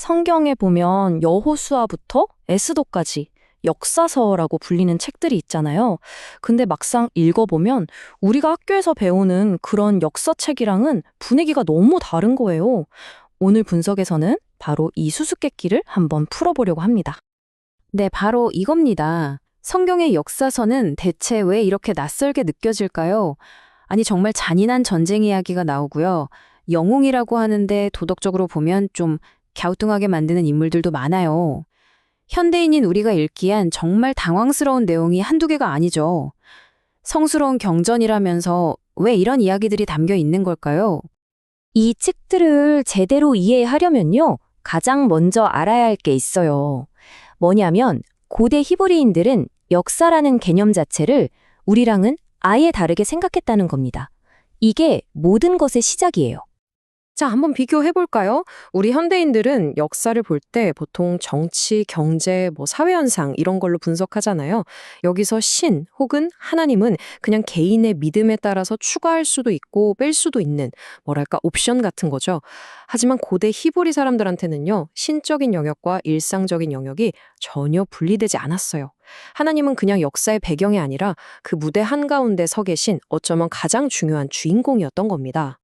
성경에 보면 여호수아부터 에스더까지 역사서라고 불리는 책들이 있잖아요. 근데 막상 읽어보면 우리가 학교에서 배우는 그런 역사책이랑은 분위기가 너무 다른 거예요. 오늘 분석에서는 바로 이 수수께끼를 한번 풀어보려고 합니다. 네, 바로 이겁니다. 성경의 역사서는 대체 왜 이렇게 낯설게 느껴질까요? 아니, 정말 잔인한 전쟁 이야기가 나오고요. 영웅이라고 하는데 도덕적으로 보면 좀 갸우뚱하게 만드는 인물들도 많아요. 현대인인 우리가 읽기엔 정말 당황스러운 내용이 한두 개가 아니죠. 성스러운 경전이라면서 왜 이런 이야기들이 담겨 있는 걸까요? 이 책들을 제대로 이해하려면요, 가장 먼저 알아야 할 게 있어요. 뭐냐면, 고대 히브리인들은 역사라는 개념 자체를 우리랑은 아예 다르게 생각했다는 겁니다. 이게 모든 것의 시작이에요. 자, 한번 비교해볼까요? 우리 현대인들은 역사를 볼 때 보통 정치, 경제, 사회 현상 이런 걸로 분석하잖아요. 여기서 신 혹은 하나님은 그냥 개인의 믿음에 따라서 추가할 수도 있고 뺄 수도 있는 뭐랄까 옵션 같은 거죠. 하지만 고대 히브리 사람들한테는요, 신적인 영역과 일상적인 영역이 전혀 분리되지 않았어요. 하나님은 그냥 역사의 배경이 아니라 그 무대 한가운데 서 계신 어쩌면 가장 중요한 주인공이었던 겁니다.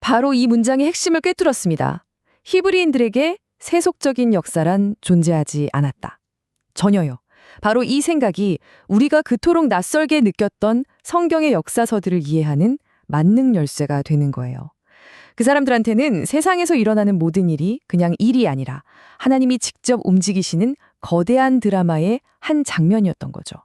바로 이 문장의 핵심을 꿰뚫었습니다. 히브리인들에게 세속적인 역사란 존재하지 않았다. 전혀요. 바로 이 생각이 우리가 그토록 낯설게 느꼈던 성경의 역사서들을 이해하는 만능 열쇠가 되는 거예요. 그 사람들한테는 세상에서 일어나는 모든 일이 그냥 일이 아니라 하나님이 직접 움직이시는 거대한 드라마의 한 장면이었던 거죠.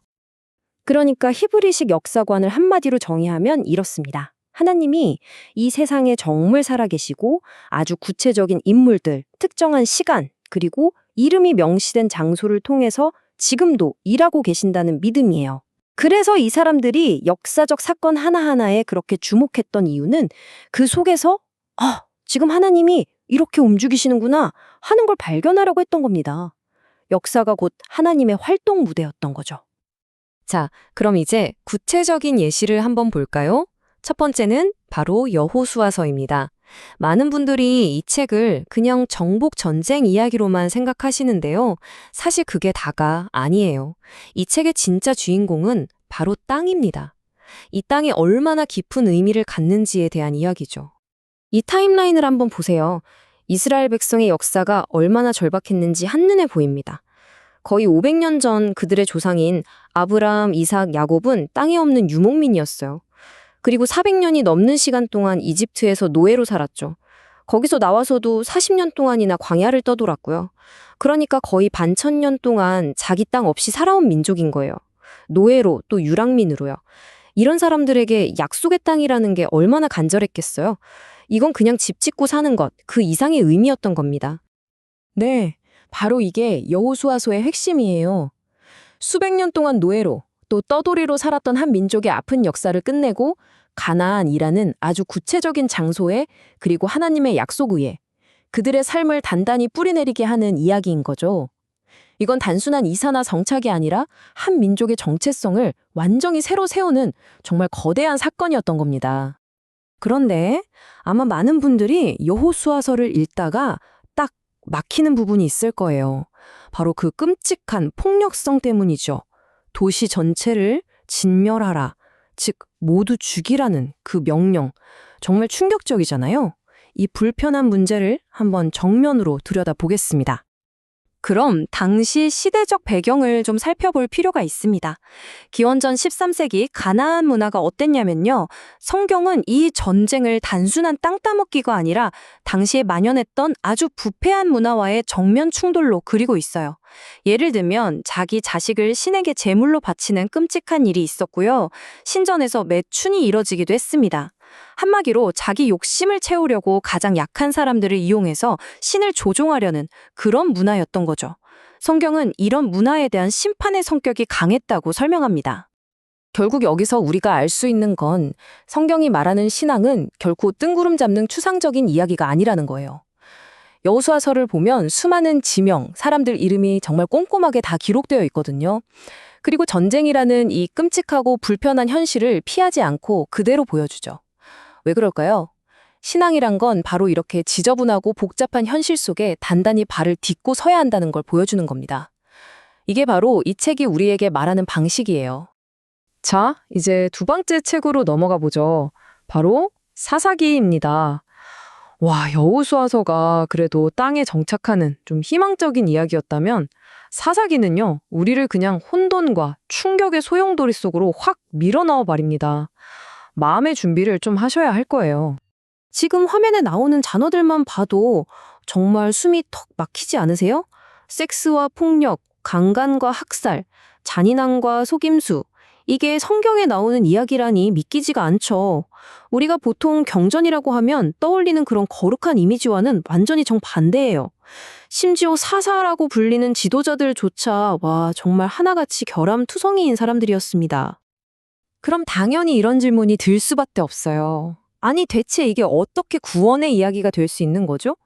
그러니까 히브리식 역사관을 한마디로 정의하면 이렇습니다. 하나님이 이 세상에 정말 살아계시고 아주 구체적인 인물들, 특정한 시간, 그리고 이름이 명시된 장소를 통해서 지금도 일하고 계신다는 믿음이에요. 그래서 이 사람들이 역사적 사건 하나하나에 그렇게 주목했던 이유는 그 속에서 지금 하나님이 이렇게 움직이시는구나 하는 걸 발견하려고 했던 겁니다. 역사가 곧 하나님의 활동 무대였던 거죠. 자, 그럼 이제 구체적인 예시를 한번 볼까요? 첫 번째는 바로 여호수아서입니다. 많은 분들이 이 책을 그냥 정복 전쟁 이야기로만 생각하시는데요. 사실 그게 다가 아니에요. 이 책의 진짜 주인공은 바로 땅입니다. 이 땅이 얼마나 깊은 의미를 갖는지에 대한 이야기죠. 이 타임라인을 한번 보세요. 이스라엘 백성의 역사가 얼마나 절박했는지 한눈에 보입니다. 거의 500년 전 그들의 조상인 아브라함, 이삭, 야곱은 땅이 없는 유목민이었어요. 그리고 400년이 넘는 시간 동안 이집트에서 노예로 살았죠. 거기서 나와서도 40년 동안이나 광야를 떠돌았고요. 그러니까 거의 반천년 동안 자기 땅 없이 살아온 민족인 거예요. 노예로 또 유랑민으로요. 이런 사람들에게 약속의 땅이라는 게 얼마나 간절했겠어요. 이건 그냥 집 짓고 사는 것, 그 이상의 의미였던 겁니다. 네, 바로 이게 여호수아서의 핵심이에요. 수백 년 동안 노예로 또 떠돌이로 살았던 한 민족의 아픈 역사를 끝내고 가나안이라는 아주 구체적인 장소에 그리고 하나님의 약속 위에 그들의 삶을 단단히 뿌리내리게 하는 이야기인 거죠. 이건 단순한 이사나 정착이 아니라 한 민족의 정체성을 완전히 새로 세우는 정말 거대한 사건이었던 겁니다. 그런데 아마 많은 분들이 여호수아서를 읽다가 딱 막히는 부분이 있을 거예요. 바로 그 끔찍한 폭력성 때문이죠. 도시 전체를 진멸하라, 즉 모두 죽이라는 그 명령, 정말 충격적이잖아요. 이 불편한 문제를 한번 정면으로 들여다보겠습니다. 그럼 당시 시대적 배경을 좀 살펴볼 필요가 있습니다. 기원전 13세기 가나안 문화가 어땠냐면요. 성경은 이 전쟁을 단순한 땅 따먹기가 아니라 당시에 만연했던 아주 부패한 문화와의 정면 충돌로 그리고 있어요. 예를 들면 자기 자식을 신에게 제물로 바치는 끔찍한 일이 있었고요. 신전에서 매춘이 이뤄지기도 했습니다. 한마디로 자기 욕심을 채우려고 가장 약한 사람들을 이용해서 신을 조종하려는 그런 문화였던 거죠. 성경은 이런 문화에 대한 심판의 성격이 강했다고 설명합니다. 결국 여기서 우리가 알 수 있는 건 성경이 말하는 신앙은 결코 뜬구름 잡는 추상적인 이야기가 아니라는 거예요. 여호수아서를 보면 수많은 지명, 사람들 이름이 정말 꼼꼼하게 다 기록되어 있거든요. 그리고 전쟁이라는 이 끔찍하고 불편한 현실을 피하지 않고 그대로 보여주죠. 왜 그럴까요? 신앙이란 건 바로 이렇게 지저분하고 복잡한 현실 속에 단단히 발을 딛고 서야 한다는 걸 보여주는 겁니다. 이게 바로 이 책이 우리에게 말하는 방식이에요. 자, 이제 두 번째 책으로 넘어가 보죠. 바로 사사기입니다. 와, 여호수아서가 그래도 땅에 정착하는 좀 희망적인 이야기였다면 사사기는요, 우리를 그냥 혼돈과 충격의 소용돌이 속으로 확 밀어넣어 버립니다. 마음의 준비를 좀 하셔야 할 거예요. 지금 화면에 나오는 단어들만 봐도 정말 숨이 턱 막히지 않으세요? 섹스와 폭력, 강간과 학살, 잔인함과 속임수. 이게 성경에 나오는 이야기라니 믿기지가 않죠. 우리가 보통 경전이라고 하면 떠올리는 그런 거룩한 이미지와는 완전히 정반대예요. 심지어 사사라고 불리는 지도자들조차 와 정말 하나같이 결함투성이인 사람들이었습니다. 그럼 당연히 이런 질문이 들 수밖에 없어요. 아니, 대체 이게 어떻게 구원의 이야기가 될 수 있는 거죠?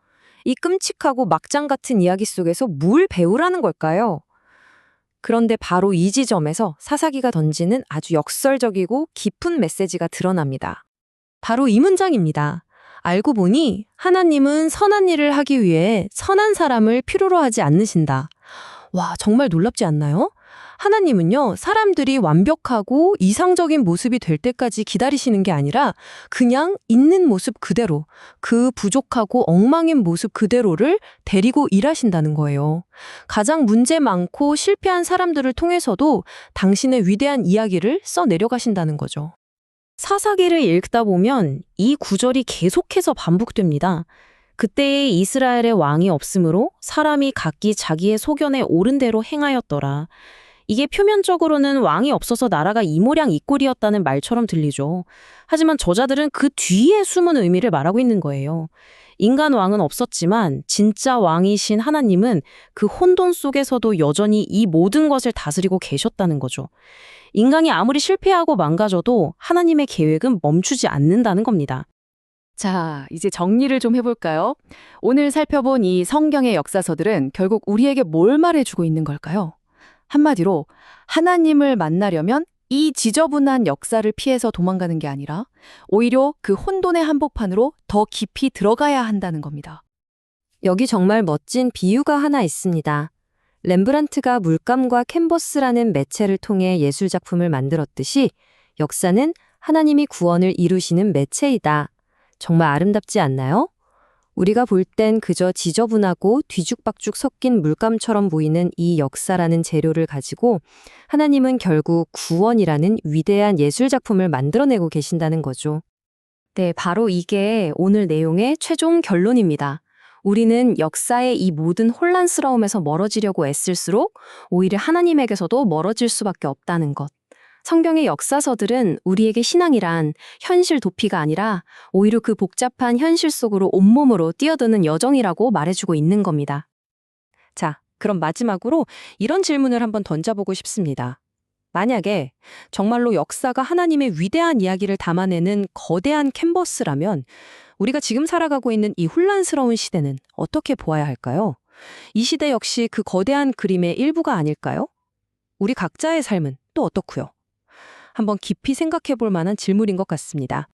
이 끔찍하고 막장 같은 이야기 속에서 뭘 배우라는 걸까요? 그런데 바로 이 지점에서 사사기가 던지는 아주 역설적이고 깊은 메시지가 드러납니다. 바로 이 문장입니다. 알고 보니 하나님은 선한 일을 하기 위해 선한 사람을 필요로 하지 않으신다. 와, 정말 놀랍지 않나요? 하나님은요, 사람들이 완벽하고 이상적인 모습이 될 때까지 기다리시는 게 아니라 그냥 있는 모습 그대로, 그 부족하고 엉망인 모습 그대로를 데리고 일하신다는 거예요. 가장 문제 많고 실패한 사람들을 통해서도 당신의 위대한 이야기를 써내려가신다는 거죠. 사사기를 읽다 보면 이 구절이 계속해서 반복됩니다. 그때에 이스라엘의 왕이 없으므로 사람이 각기 자기의 소견에 옳은 대로 행하였더라. 이게 표면적으로는 왕이 없어서 나라가 이 모양 이 꼴이었다는 말처럼 들리죠. 하지만 저자들은 그 뒤에 숨은 의미를 말하고 있는 거예요. 인간 왕은 없었지만 진짜 왕이신 하나님은 그 혼돈 속에서도 여전히 이 모든 것을 다스리고 계셨다는 거죠. 인간이 아무리 실패하고 망가져도 하나님의 계획은 멈추지 않는다는 겁니다. 자, 이제 정리를 좀 해볼까요? 오늘 살펴본 이 성경의 역사서들은 결국 우리에게 뭘 말해주고 있는 걸까요? 한마디로 하나님을 만나려면 이 지저분한 역사를 피해서 도망가는 게 아니라 오히려 그 혼돈의 한복판으로 더 깊이 들어가야 한다는 겁니다. 여기 정말 멋진 비유가 하나 있습니다. 렘브란트가 물감과 캔버스라는 매체를 통해 예술작품을 만들었듯이 역사는 하나님이 구원을 이루시는 매체이다. 정말 아름답지 않나요? 우리가 볼 땐 그저 지저분하고 뒤죽박죽 섞인 물감처럼 보이는 이 역사라는 재료를 가지고 하나님은 결국 구원이라는 위대한 예술작품을 만들어내고 계신다는 거죠. 네, 바로 이게 오늘 내용의 최종 결론입니다. 우리는 역사의 이 모든 혼란스러움에서 멀어지려고 애쓸수록 오히려 하나님에게서도 멀어질 수밖에 없다는 것. 성경의 역사서들은 우리에게 신앙이란 현실 도피가 아니라 오히려 그 복잡한 현실 속으로 온몸으로 뛰어드는 여정이라고 말해주고 있는 겁니다. 자, 그럼 마지막으로 이런 질문을 한번 던져보고 싶습니다. 만약에 정말로 역사가 하나님의 위대한 이야기를 담아내는 거대한 캔버스라면 우리가 지금 살아가고 있는 이 혼란스러운 시대는 어떻게 보아야 할까요? 이 시대 역시 그 거대한 그림의 일부가 아닐까요? 우리 각자의 삶은 또 어떻고요? 한번 깊이 생각해 볼 만한 질문인 것 같습니다.